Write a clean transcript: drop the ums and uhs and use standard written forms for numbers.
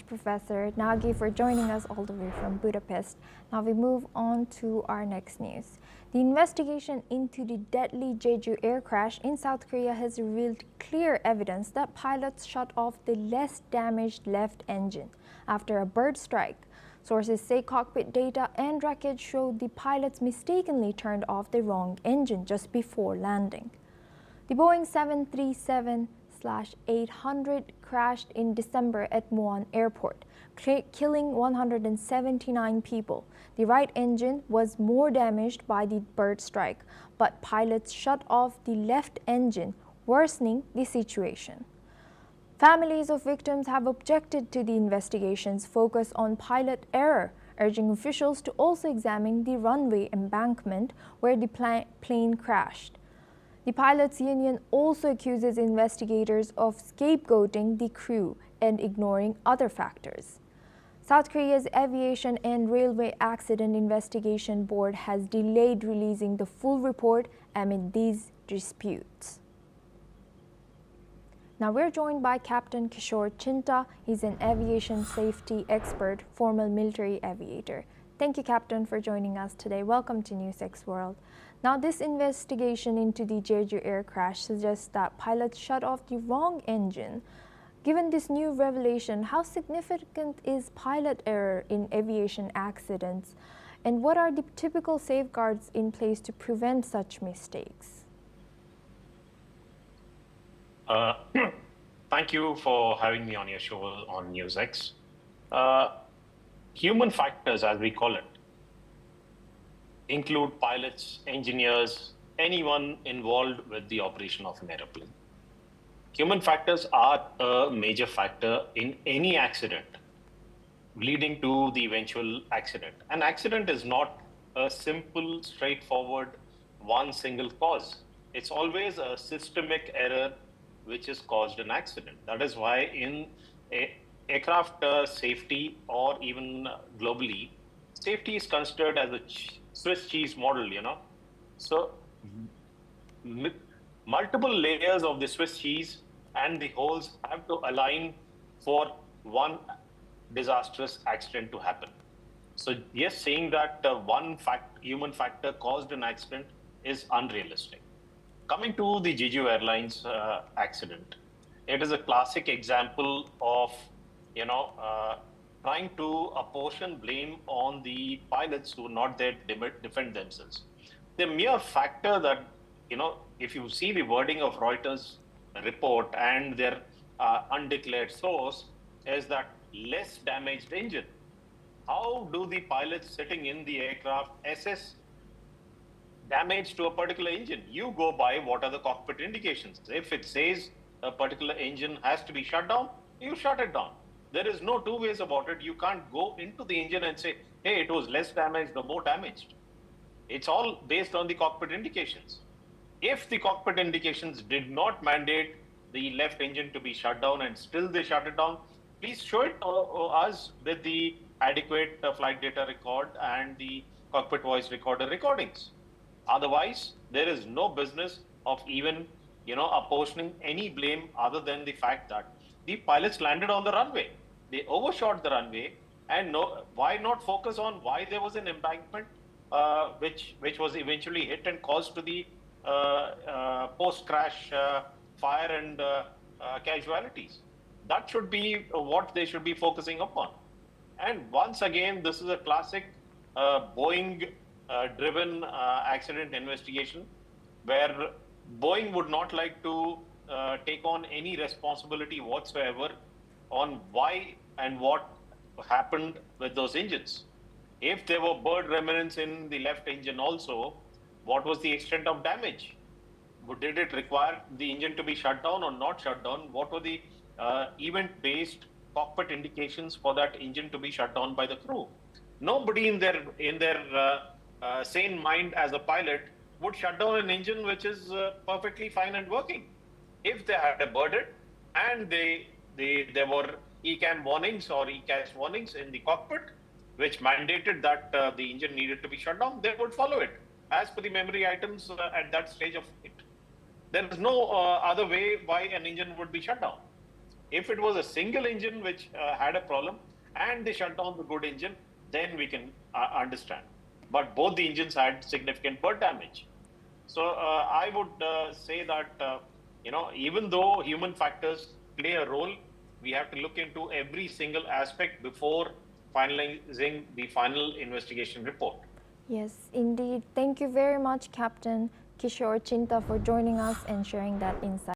Professor Nagy, for joining us all the way from Budapest. Now we move on to our next news. The investigation into the deadly Jeju Air crash in South Korea has revealed clear evidence that pilots shut off the less damaged left engine after a bird strike. Sources say cockpit data and wreckage showed the pilots mistakenly turned off the wrong engine just before landing. The Boeing 737-800 crashed in December at Muan Airport, killing 179 people. The right engine was more damaged by the bird strike, but pilots shut off the left engine, worsening the situation. Families of victims have objected to the investigation's focus on pilot error, urging officials to also examine the runway embankment where the plane crashed. The pilots' union also accuses investigators of scapegoating the crew and ignoring other factors. South Korea's Aviation and Railway Accident Investigation Board has delayed releasing the full report amid these disputes. Now we're joined by Captain Kishore Chinta. He's an aviation safety expert, former military aviator. Thank you, Captain, for joining us today. Welcome to NewsX World. Now, this investigation into the Jeju Air crash suggests that pilots shut off the wrong engine. Given this new revelation, how significant is pilot error in aviation accidents? And what are the typical safeguards in place to prevent such mistakes? Thank you for having me on your show on NewsX. Human factors, as we call it, include pilots, engineers, anyone involved with the operation of an airplane. Human factors are a major factor in any accident leading to the eventual accident. An accident is not a simple, straightforward, one single cause. It's always a systemic error which has caused an accident. That is why in aircraft safety, or even globally, safety is considered as a Swiss cheese model, So multiple layers of the Swiss cheese and the holes have to align for one disastrous accident to happen. So yes, saying that human factor caused an accident is unrealistic. Coming to the Jeju Airlines accident, it is a classic example of, trying to apportion blame on the pilots who are not there to defend themselves. The mere factor that, if you see the wording of Reuters report and their undeclared source, is that less damaged engine. How do the pilots sitting in the aircraft assess damage to a particular engine? You go by what are the cockpit indications. If it says a particular engine has to be shut down, you shut it down. There is no two ways about it. You can't go into the engine and say, hey, it was less damaged or more damaged. It's all based on the cockpit indications. If the cockpit indications did not mandate the left engine to be shut down and still they shut it down, please show it to us with the adequate flight data record and the cockpit voice recorder recordings. Otherwise, there is no business of even, apportioning any blame other than the fact that the pilots landed on the runway. They overshot the runway, and why not focus on why there was an embankment which was eventually hit and caused to the post-crash fire and casualties. That should be what they should be focusing upon. And once again, this is a classic Boeing driven accident investigation, where Boeing would not like to take on any responsibility whatsoever on why and what happened with those engines. If there were bird remnants in the left engine also, what was the extent of damage? Did it require the engine to be shut down or not shut down? What were the event-based cockpit indications for that engine to be shut down by the crew? Nobody in their sane mind as a pilot would shut down an engine which is perfectly fine and working. If they had a bird and there were ECAM warnings or ECAS warnings in the cockpit, which mandated that the engine needed to be shut down, they would follow it as per the memory items at that stage of it. There is no other way why an engine would be shut down. If it was a single engine which had a problem and they shut down the good engine, then we can understand. But both the engines had significant bird damage. So I would say that even though human factors play a role, we have to look into every single aspect before finalizing the final investigation report. Yes, indeed. Thank you very much, Captain Kishore Chinta, for joining us and sharing that insight.